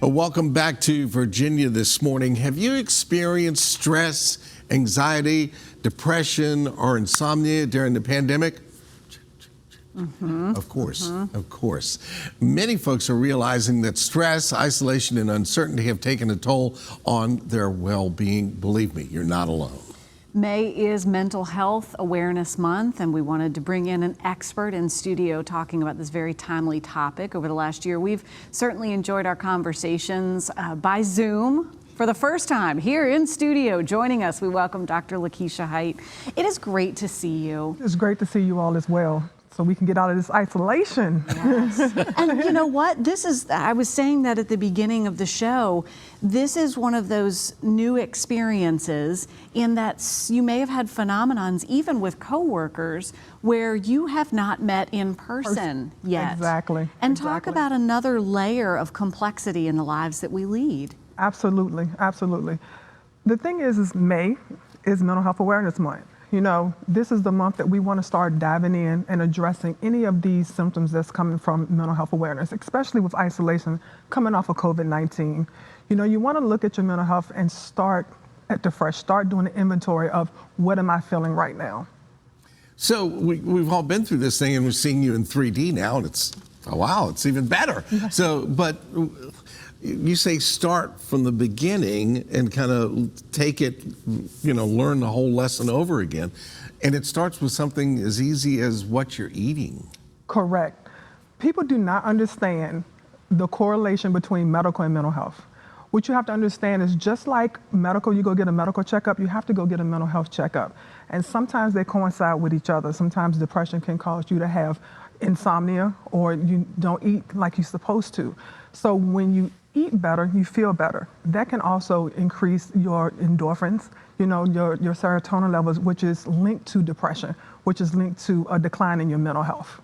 Welcome back to Virginia this morning. Have you experienced stress, anxiety, depression, or insomnia during the pandemic? Of course. Many folks are realizing that stress, isolation, and uncertainty have taken a toll on their well-being. Believe me, you're not alone. May is Mental Health Awareness Month, and we wanted to bring in an expert in studio talking about this very timely topic. Over the last year, we've certainly enjoyed our conversations by Zoom. For the first time here in studio, joining us, we welcome Dr. LeKeisha Hite. It is great to see you. It's great to see you all as well, so we can get out of this isolation. Yes. And you know what? I was saying that at the beginning of the show, this is one of those new experiences in that you may have had phenomenons, even with coworkers, where you have not met in person yet. Exactly. And talk about another layer of complexity in the lives that we lead. Absolutely. The thing is May is Mental Health Awareness Month. You know, this is the month that we want to start diving in and addressing any of these symptoms that's coming from mental health awareness, especially with isolation coming off of COVID-19. You know, you want to look at your mental health and start at the fresh, start doing an inventory of what am I feeling right now. So we've all been through this thing, and we're seeing you in 3D now, and it's, oh wow, it's even better. So, but you say start from the beginning and kind of take it, you know, learn the whole lesson over again. And it starts with something as easy as what you're eating. Correct. People do not understand the correlation between medical and mental health. What you have to understand is just like medical, you go get a medical checkup, you have to go get a mental health checkup. And sometimes they coincide with each other. Sometimes depression can cause you to have insomnia, or you don't eat like you're supposed to. So when you eat better, you feel better. That can also increase your endorphins, you know, your serotonin levels, which is linked to depression, which is linked to a decline in your mental health.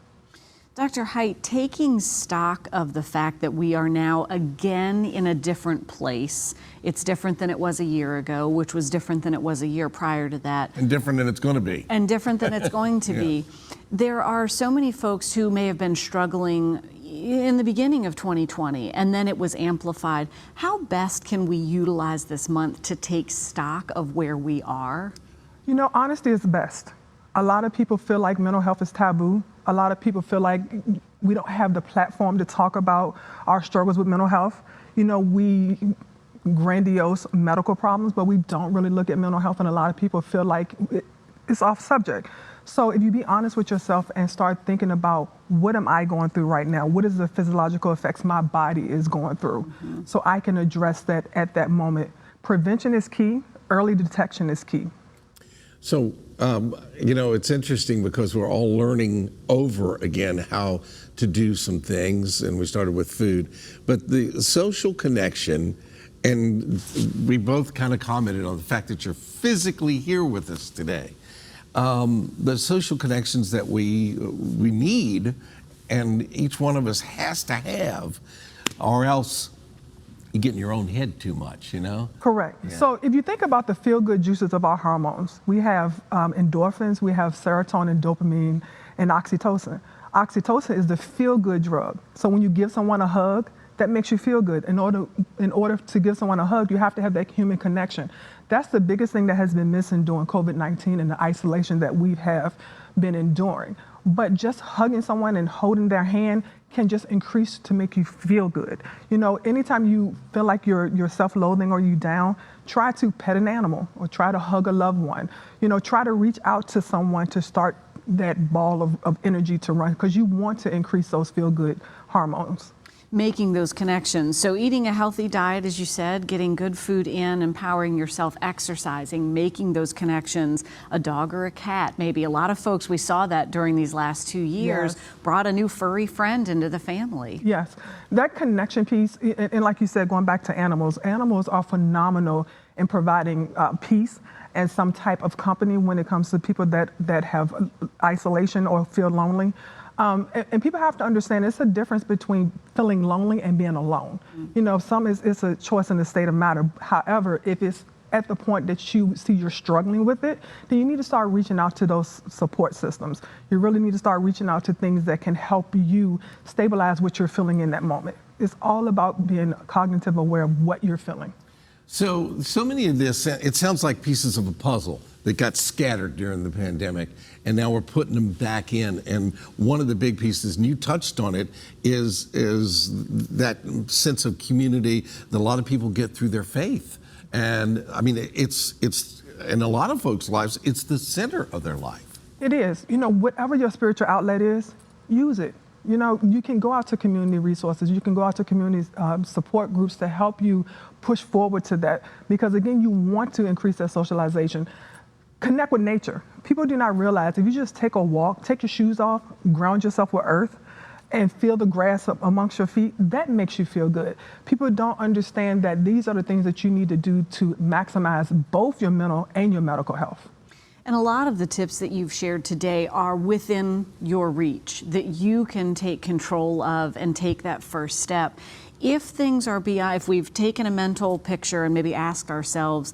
Dr. Hite, taking stock of the fact that we are now again in a different place. It's different than it was a year ago, which was different than it was a year prior to that. And different than it's going to be. And different than it's going to be. There are so many folks who may have been struggling in the beginning of 2020, and then it was amplified. How best can we utilize this month to take stock of where we are? You know, honesty is best. A lot of people feel like mental health is taboo. A lot of people feel like we don't have the platform to talk about our struggles with mental health. You know, we grandiose medical problems, but we don't really look at mental health, and a lot of people feel like it's off subject. So if you be honest with yourself and start thinking about what am I going through right now? What is the physiological effects my body is going through? So I can address that at that moment. Prevention is key. Early detection is key. So, you know, it's interesting because we're all learning over again how to do some things, and we started with food, but the social connection, and we both kind of commented on the fact that you're physically here with us today. The social connections that we need, and each one of us has to have, or else you get in your own head too much, you know? Correct. Yeah. So if you think about the feel-good juices of our hormones, we have endorphins, we have serotonin, dopamine, and oxytocin. Oxytocin is the feel-good drug. So when you give someone a hug, that makes you feel good. In order to give someone a hug, you have to have that human connection. That's the biggest thing that has been missing during COVID-19 and the isolation that we have been enduring. But just hugging someone and holding their hand can just increase to make you feel good. You know, anytime you feel like you're self-loathing or you down, try to pet an animal or try to hug a loved one. You know, try to reach out to someone to start that ball of energy to run, because you want to increase those feel-good hormones. Making those connections. So eating a healthy diet, as you said, getting good food in, empowering yourself, exercising, making those connections, a dog or a cat, maybe. A lot of folks, we saw that during these last 2 years, brought a new furry friend into the family. Yes, that connection piece, and like you said, going back to animals are phenomenal in providing peace and some type of company when it comes to people that have isolation or feel lonely. And people have to understand it's a difference between feeling lonely and being alone. You know, it's a choice in the state of matter. However, if it's at the point that you see you're struggling with it, then you need to start reaching out to those support systems. You really need to start reaching out to things that can help you stabilize what you're feeling in that moment. It's all about being cognitive aware of what you're feeling. So many of this, it sounds like pieces of a puzzle that got scattered during the pandemic, and now we're putting them back in. And one of the big pieces, and you touched on it, is that sense of community that a lot of people get through their faith. And I mean, it's in a lot of folks' lives, it's the center of their life. It is. Whatever your spiritual outlet is, use it. You can go out to community resources. You can go out to community support groups to help you push forward to that. Because again, you want to increase that socialization. Connect with nature. People do not realize if you just take a walk, take your shoes off, ground yourself with earth, and feel the grass up amongst your feet, that makes you feel good. People don't understand that these are the things that you need to do to maximize both your mental and your medical health. And a lot of the tips that you've shared today are within your reach, that you can take control of and take that first step. If things are beyond, if we've taken a mental picture and maybe asked ourselves,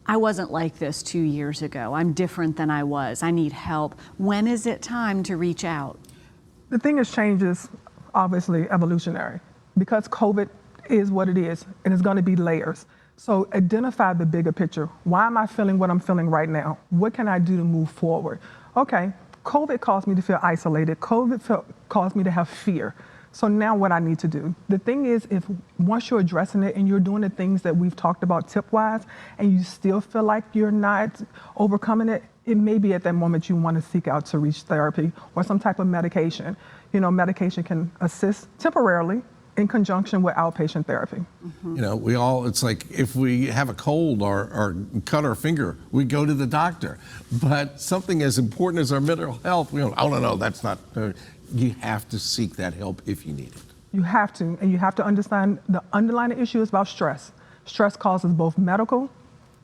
I wasn't like this 2 years ago, I'm different than I was, I need help, when is it time to reach out? The thing is, change is obviously evolutionary. Because COVID is what it is, and it's going to be layers. So identify the bigger picture. Why am I feeling what I'm feeling right now? What can I do to move forward? Okay, COVID caused me to feel isolated. COVID caused me to have fear. So now what I need to do. The thing is, if once you're addressing it and you're doing the things that we've talked about tip-wise, and you still feel like you're not overcoming it, it may be at that moment you want to seek out to reach therapy or some type of medication. Medication can assist temporarily in conjunction with outpatient therapy. Mm-hmm. It's like if we have a cold or cut our finger, we go to the doctor. But something as important as our mental health, we go, oh, no, that's not, you have to seek that help if you need it. You have to, and you have to understand the underlying issue is about stress. Stress causes both medical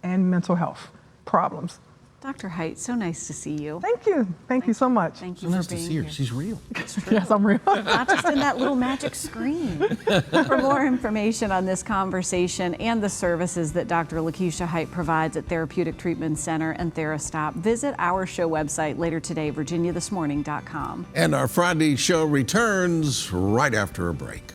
and mental health problems. Dr. Hite, so nice to see you. Thank you. Thank you so much. Thank you So for nice to being see her. here. She's real. Yes, I'm real. Not just in that little magic screen. For more information on this conversation and the services that Dr. LeKeisha Hite provides at Therapeutic Treatment Center and TheraStop, visit our show website later today, virginiathismorning.com. And our Friday show returns right after a break.